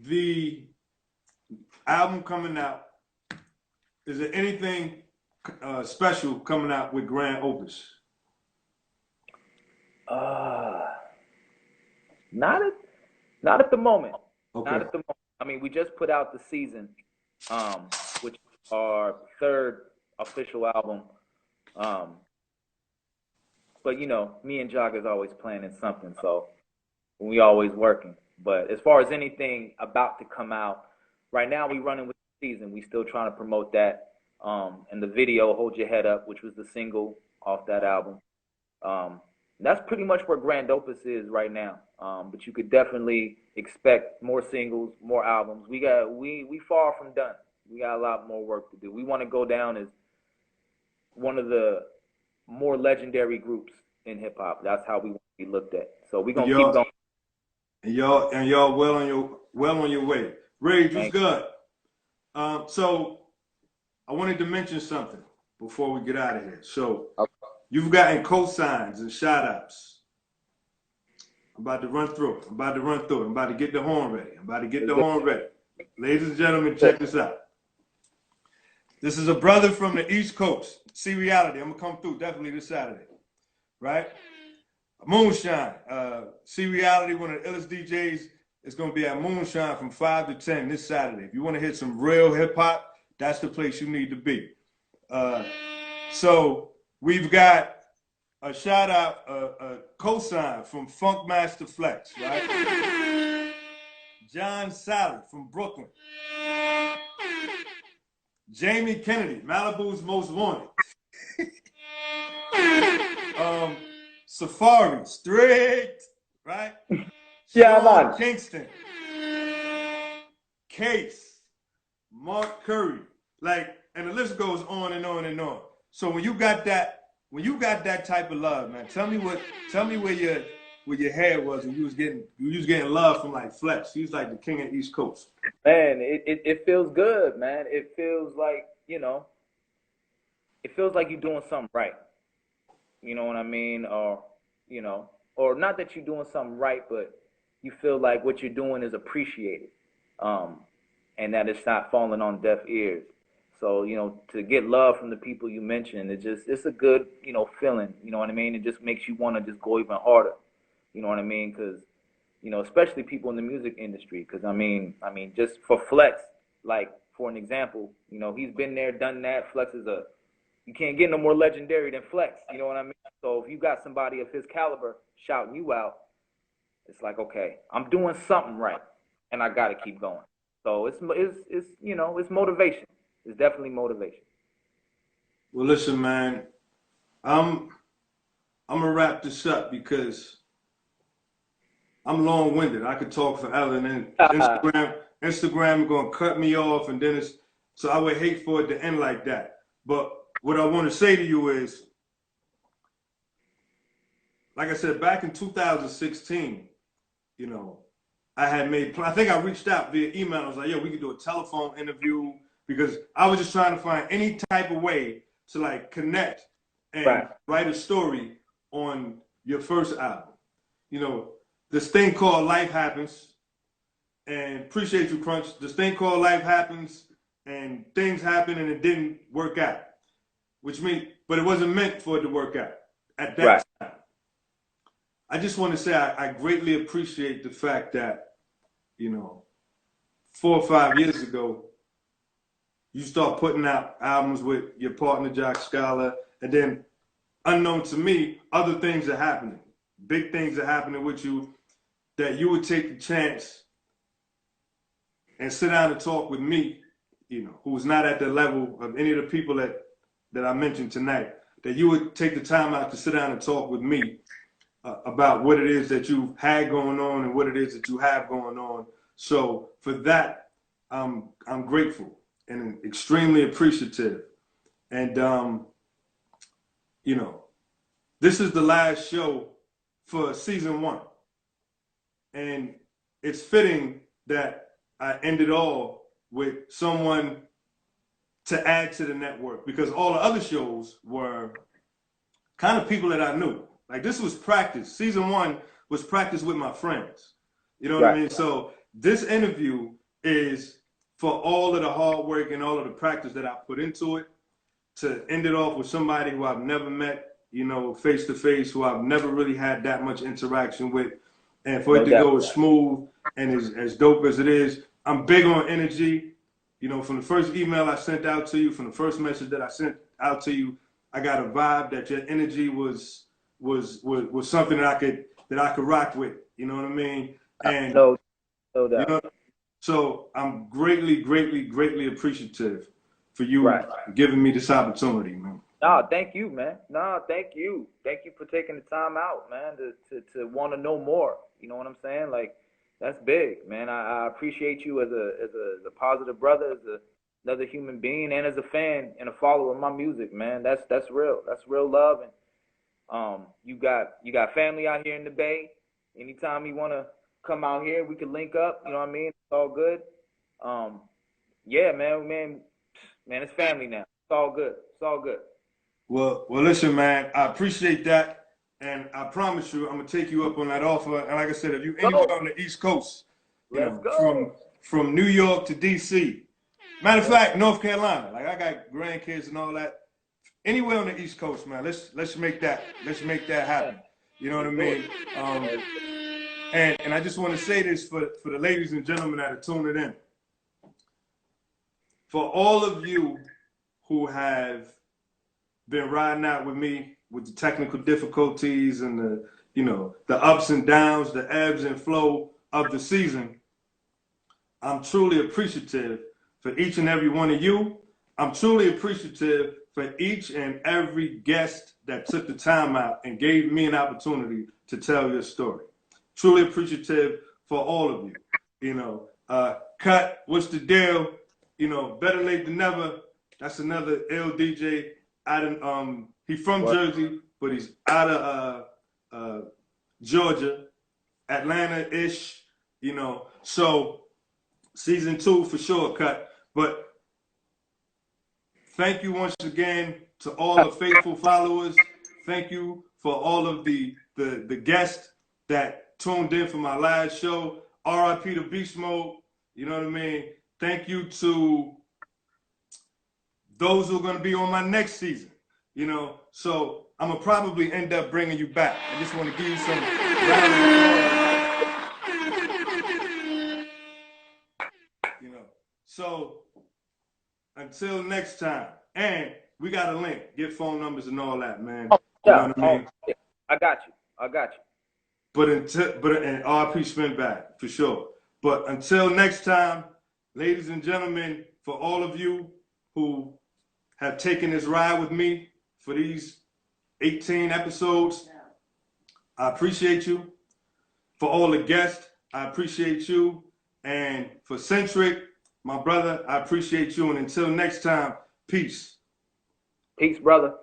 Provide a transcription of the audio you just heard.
the album coming out, is there anything special coming out with Grand Opus? Uh, not at not at the moment. Not Okay. at the moment. I mean, we just put out the season, which is our third official album. Um, but you know, me and Jog is always planning something, so we always working. But as far as anything about to come out, right now we running with the season. We still trying to promote that. And the video, "Hold Your Head Up," which was the single off that album. Um, that's pretty much where Grand Opus is right now. But you could definitely expect more singles, more albums. We far from done. We got a lot more work to do. We want to go down as one of the more legendary groups in hip hop. That's how we want to be looked at. So we're gonna keep Y'all going. and y'all well on your way. Rage, what's Thank good? So I wanted to mention something before we get out of here. So you. you've gotten cosigns and shout outs. I'm about to run through. I'm about to get the horn ready. Ladies and gentlemen, check this out. This is a brother from the East Coast. See Reality. I'm gonna come through definitely this Saturday, right? Moonshine. See Reality, one of the illest DJs. It's gonna be at Moonshine from 5 to 10 this Saturday. If you want to hit some real hip hop, that's the place you need to be. So we've got a shout out, a cosign from Funkmaster Flex, right? John Sally from Brooklyn. Jamie Kennedy, Malibu's Most Wanted. Safari, straight, right? Yeah, Sean man. Kingston, Case, Mark Curry, like, and the list goes on and on and on. So when you got that type of love, man, tell me where your head was when you was getting love from like Flex. He was like the king of East Coast. Man, it feels good, man. It feels like, you know, it feels like you're doing something right. You know what I mean? Or, you know, or not that you're doing something right, but you feel like what you're doing is appreciated. Um, and that it's not falling on deaf ears. So, you know, to get love from the people you mentioned, it's a good, you know, feeling. You know what I mean? It just makes you want to just go even harder. You know what I mean? Because, you know, especially people in the music industry. Because I mean, just for Flex, like for an example, you know, he's been there, done that. Flex is a you can't get no more legendary than Flex. You know what I mean? So if you got somebody of his caliber shouting you out, it's like, okay, I'm doing something right, and I got to keep going. So it's you know, it's motivation. It's definitely motivation. Well, listen, man, I'm I'm gonna wrap this up because I'm long-winded. I could talk forever, and then Instagram gonna cut me off, and then it's so I would hate for it to end like that. But what I want to say to you is, like I said, back in 2016, you know, I had made. I think I reached out via email. I was like, "Yo, we could do a telephone interview," because I was just trying to find any type of way to like connect and Right. write a story on your first album. You know, this thing called life happens, and appreciate you, Crunch. This thing called life happens, and things happen, and it didn't work out. Which means, but it wasn't meant for it to work out at Right. that time. I just want to say I greatly appreciate the fact that, you know, 4 or 5 years ago, you start putting out albums with your partner, Jock Scholar, and then unknown to me, other things are happening. Big things are happening with you that you would take the chance and sit down and talk with me, you know, who's not at the level of any of the people that I mentioned tonight, that you would take the time out to sit down and talk with me about what it is that you had going on and what it is that you have going on. So for that, I'm grateful and extremely appreciative. And you know, this is the last show for season 1, and it's fitting that I end it all with someone to add to the network because all the other shows were kind of people that I knew. Like this was practice. Season 1 was practice with my friends. You know what I Right. mean? So this interview is for all of the hard work and all of the practice that I put into it, to end it off with somebody who I've never met, you know, face to face, who I've never really had that much interaction with, and for it to go as smooth and as dope as it is. I'm big on energy. You know, from the first email I sent out to you, from the first message that I sent out to you, I got a vibe that your energy was something that I could rock with. You know what I mean? And no you doubt. know, so I'm greatly, greatly, greatly appreciative for you Right. giving me this opportunity, man. No, thank you, man. No, thank you. Thank you for taking the time out, man, to want to know more. You know what I'm saying? Like, that's big, man. I appreciate you as a positive brother, another human being, and as a fan and a follower of my music, man. That's real. That's real love. And you got family out here in the Bay. Anytime you wanna come out here, we can link up. You know what I mean? It's all good. Yeah, man, it's family now. It's all good. It's all good. Well, listen, man. I appreciate that, and I promise you, I'm gonna take you up on that offer. And like I said, if you anywhere on the East Coast, you Let's know, go. from New York to DC, matter of fact, North Carolina. Like I got grandkids and all that. Anywhere on the East Coast, man. Let's make that happen. You know what I mean? And I just want to say this for the ladies and gentlemen that are tuning in. For all of you who have been riding out with me with the technical difficulties and the ups and downs, the ebbs and flow of the season, I'm truly appreciative for each and every one of you. I'm truly appreciative for each and every guest that took the time out and gave me an opportunity to tell your story. Truly appreciative for all of you. You know, Cut, what's the deal? You know, better late than never. That's another ill DJ. He's from Jersey, but he's out of Georgia, Atlanta-ish. You know, so season 2 for sure, Cut. But thank you once again to all the faithful followers. Thank you for all of the guests that tuned in for my last show. RIP to Beast Mode. You know what I mean? Thank you to those who are going to be on my next season. You know, so I'm going to probably end up bringing you back. I just want to give you some you know. So until next time. And we got a link. Get phone numbers and all that, man. You know what I mean? I got you. But and RP spin back for sure. But until next time, ladies and gentlemen, for all of you who have taken this ride with me for these 18 episodes, I appreciate you. For all the guests, I appreciate you. And for Centric, my brother, I appreciate you. And until next time, peace. Peace, brother.